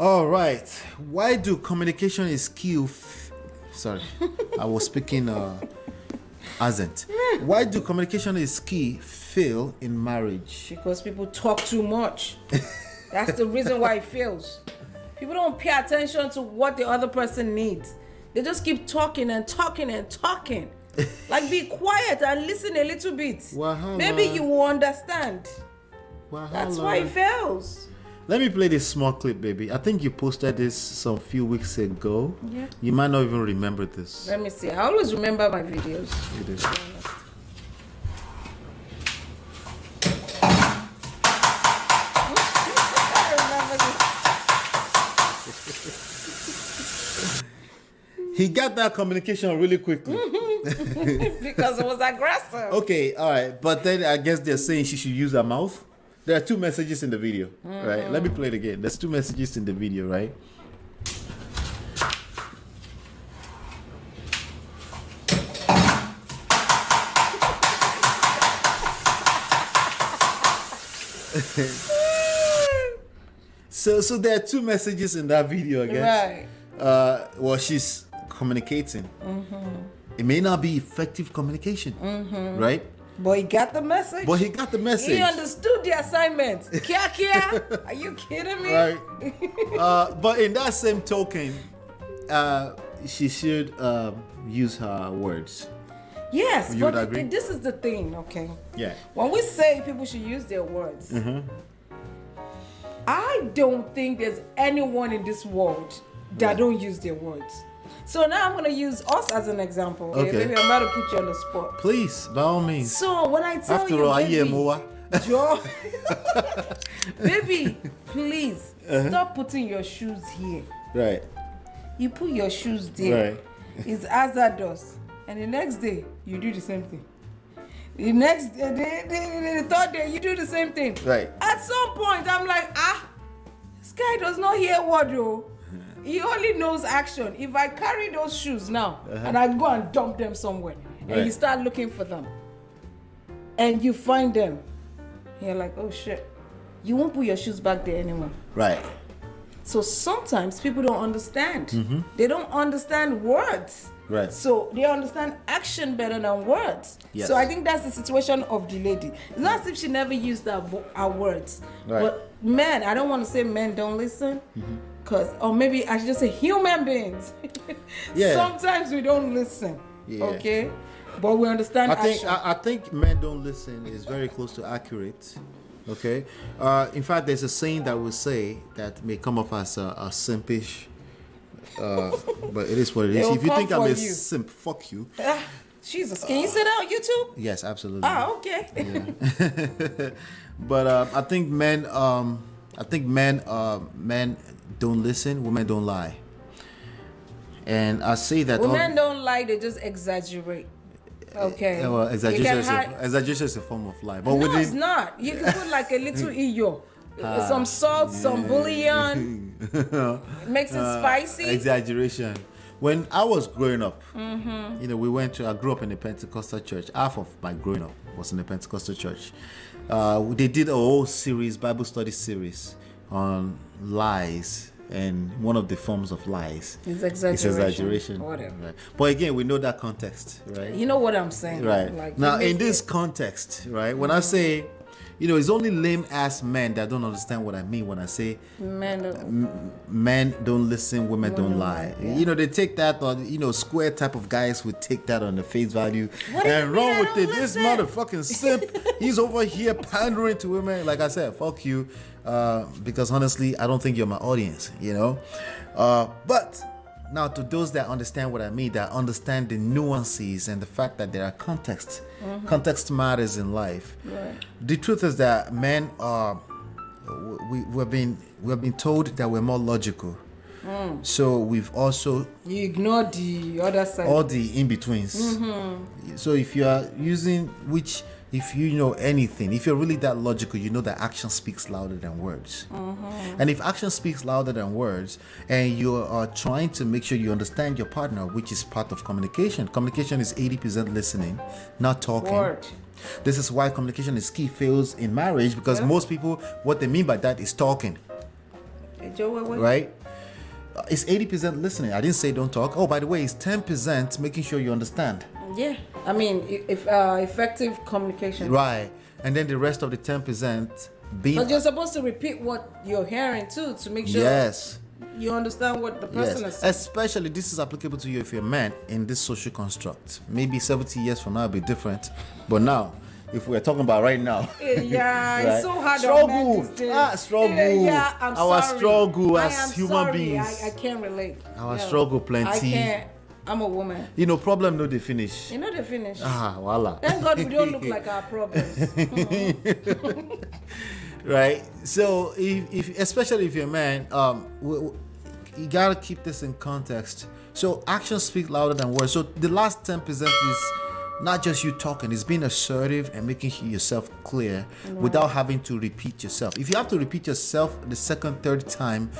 All right. Why do communication is key? Sorry, I was speaking accent. Why do communication is key fail in marriage? Because people talk too much. That's the reason why it fails. People don't pay attention to what the other person needs. They just keep talking and talking and talking. Like, be quiet and listen a little bit. Wahala. Maybe you will understand. Wahala. That's why it fails. Let me play this small clip, baby. I think you posted this some few weeks ago. Yeah. You might not even remember this. Let me see. I always remember my videos. You do. He got that communication really quickly. Because it was aggressive. Okay, all right. But then I guess they're saying she should use her mouth. There are two messages in the video, right? Let me play it again. There's two messages in the video, right? So there are two messages in that video, I guess. Right. Well, she's communicating. It may not be effective communication, right? But he got the message. But he got the message. He understood the assignment. Kia. Are you kidding me? Right. But in that same token, she should use her words. Yes, You would but agree? this is the thing, okay? Yeah. When we say people should use their words, I don't think there's anyone in this world that don't use their words. So now I'm going to use us as an example. Okay. Maybe I'm about to put you on the spot. Please, by all means. So when I tell After you, all, baby, I am Moa. Joe, baby, please stop putting your shoes here. Right. You put your shoes there. Right. It's hazardous. And the next day, you do the same thing. The next day, the third day, you do the same thing. Right. At some point, I'm like, this guy does not hear word, though. He only knows action. If I carry those shoes now and I go and dump them somewhere and you start looking for them and you find them, you're like, oh shit, you won't put your shoes back there anymore. Right. So sometimes people don't understand. They don't understand words. Right. So they understand action better than words. Yes. So I think that's the situation of the lady. It's not as if she never used her words. Right. But men, I don't want to say men don't listen. Or maybe I should just say human beings. Yeah. Sometimes we don't listen. Yeah. Okay? But we understand action. I think men don't listen is very close to accurate. Okay? In fact, there's a saying that we say that may come off as a simpish, but it is what it is. If you think I'm a simp, fuck you. Jesus, can you say that on YouTube? Yes, absolutely. Okay. Yeah. But I think men don't listen, women don't lie. And I say that women don't lie, they just exaggerate. Okay. Well, exaggeration is a form of lie. But no, it's not. You can put like a little iyo, some salt, some bouillon. It makes it spicy. Exaggeration. When I was growing up, I grew up in a Pentecostal church. Half of my growing up was in a Pentecostal church. They did a whole series, Bible study series, on lies, and one of the forms of lies is exaggeration. Whatever. Right. But again, we know that context, right? You know what I'm saying, right? Like, now, in this context, right, when I say, it's only lame ass men that don't understand what I mean when I say men don't listen, women don't lie. Yeah. They take that on, square type of guys would take that on the face value and run with it. This motherfucking simp, he's over here pandering to women. Like I said, fuck you, because honestly, I don't think you're my audience, but now, to those that understand what I mean, that understand the nuances and the fact that there are context matters in life. Right. The truth is that men are, we've been told that we're more logical. So we've also you ignore the other side, all the in betweens. So if you are using if you know anything, if you're really that logical, you know that action speaks louder than words. And if action speaks louder than words, and you are trying to make sure you understand your partner, which is part of communication. Communication is 80% listening, not talking. Word. This is why communication is key fails in marriage, because most people, what they mean by that is talking. right? It's 80% listening. I didn't say don't talk. Oh, by the way, it's 10% making sure you understand. Yeah, I mean, if effective communication. Right, and then the rest of the 10% being. But you're supposed to repeat what you're hearing too to make sure. Yes. You understand what the person is saying. Especially this is applicable to you if you're a man in this social construct. Maybe 70 years from now it'll be different. But now, if we're talking about right now. Yeah, right? It's so hard struggle. to men Struggle. Yeah, I'm Our sorry. struggle I as am human sorry. beings. I can't relate. Our struggle plenty. I can't. I'm a woman. You know, problem no they finish. You know they finish. Voila. Thank God we don't look like our problems. Right? So if especially if you're a man, you gotta keep this in context. So actions speak louder than words. So the last 10% is not just you talking, it's being assertive and making yourself clear without having to repeat yourself. If you have to repeat yourself the second, third time,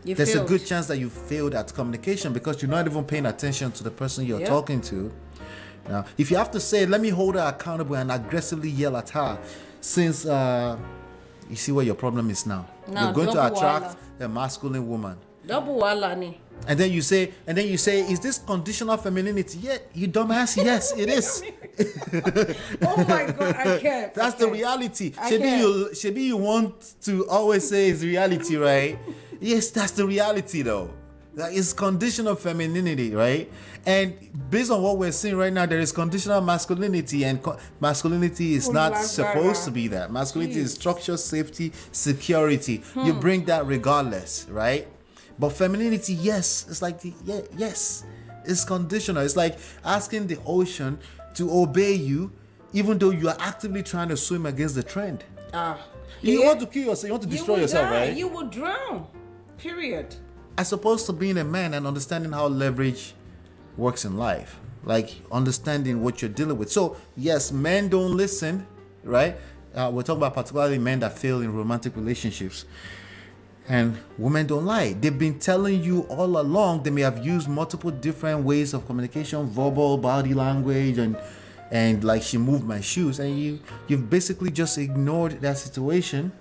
there's a good chance that you failed at communication because you're not even paying attention to the person you're talking to. Now, if you have to say, let me hold her accountable and aggressively yell at her, since you see where your problem is now. You're going to attract a masculine woman. Double wala ni. And then you say, is this conditional femininity? Yeah, you dumbass. Yes, it is. Oh my God, I can't. That's the reality. Maybe you want to always say it's reality, right? Yes, that's the reality though. That is conditional femininity, right? And based on what we're seeing right now, there is conditional masculinity, and masculinity is not supposed to be that. Masculinity is structure, safety, security. You bring that regardless, right? But femininity, yes, it's like yes, it's conditional. It's like asking the ocean to obey you, even though you are actively trying to swim against the trend. You want to kill yourself, you want to destroy yourself, right? You will drown. Period. As opposed to being a man and understanding how leverage works in life, like understanding what you're dealing with. So yes, men don't listen, right? We're talking about particularly men that fail in romantic relationships. And women don't lie. They've been telling you all along. They may have used multiple different ways of communication, verbal, body language, and like she moved my shoes. And you've basically just ignored that situation.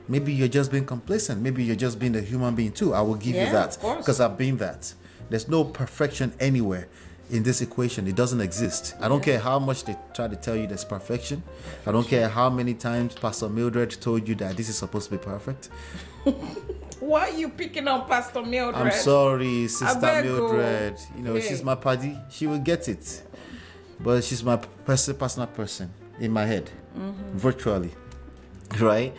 Maybe you're just being complacent. Maybe you're just being a human being too. I will give you that because I've been that. There's no perfection anywhere in this equation. It doesn't exist. I don't care how much they try to tell you there's perfection. I don't care how many times Pastor Mildred told you that this is supposed to be perfect. Why are you picking on Pastor Mildred? I'm sorry, Sister Mildred. You know, she's my paddy. She will get it. But she's my personal person in my head, virtually. Right?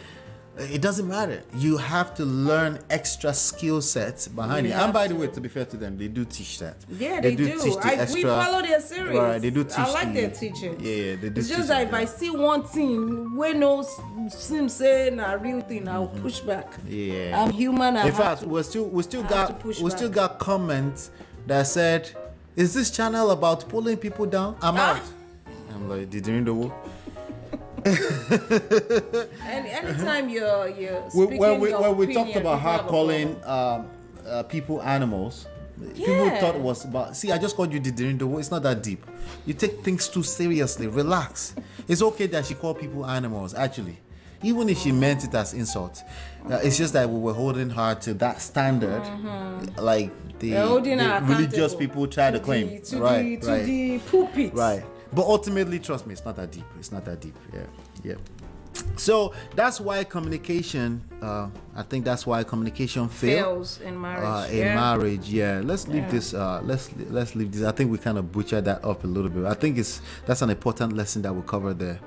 It doesn't matter. You have to learn extra skill sets behind it. And by the way, to be fair to them, they do teach that. Yeah, they do. Teach the extra, we follow their series. Right, they do teach. I like their teaching. Yeah, they do. It's just that if I see one thing where no seem saying a real thing, I'll push back. Yeah, I'm human. In fact, we still got comments that said, "Is this channel about pulling people down?" I'm out. I'm like, did you in the war? And anytime you're speaking when we talked about her calling people animals, people thought it was about. See, I just called you Didirindo. It's not that deep. You take things too seriously. Relax. It's okay that she called people animals. Actually, even if she meant it as insult, it's just that we were holding her to that standard, like the religious people try to claim. To the pulpit. Right. But ultimately, trust me, it's not that deep. It's not that deep. Yeah. So that's why communication. I think that's why communication fails in marriage. Marriage, yeah. Let's leave this. Let's leave this. I think we kind of butchered that up a little bit. I think that's an important lesson that we'll cover there.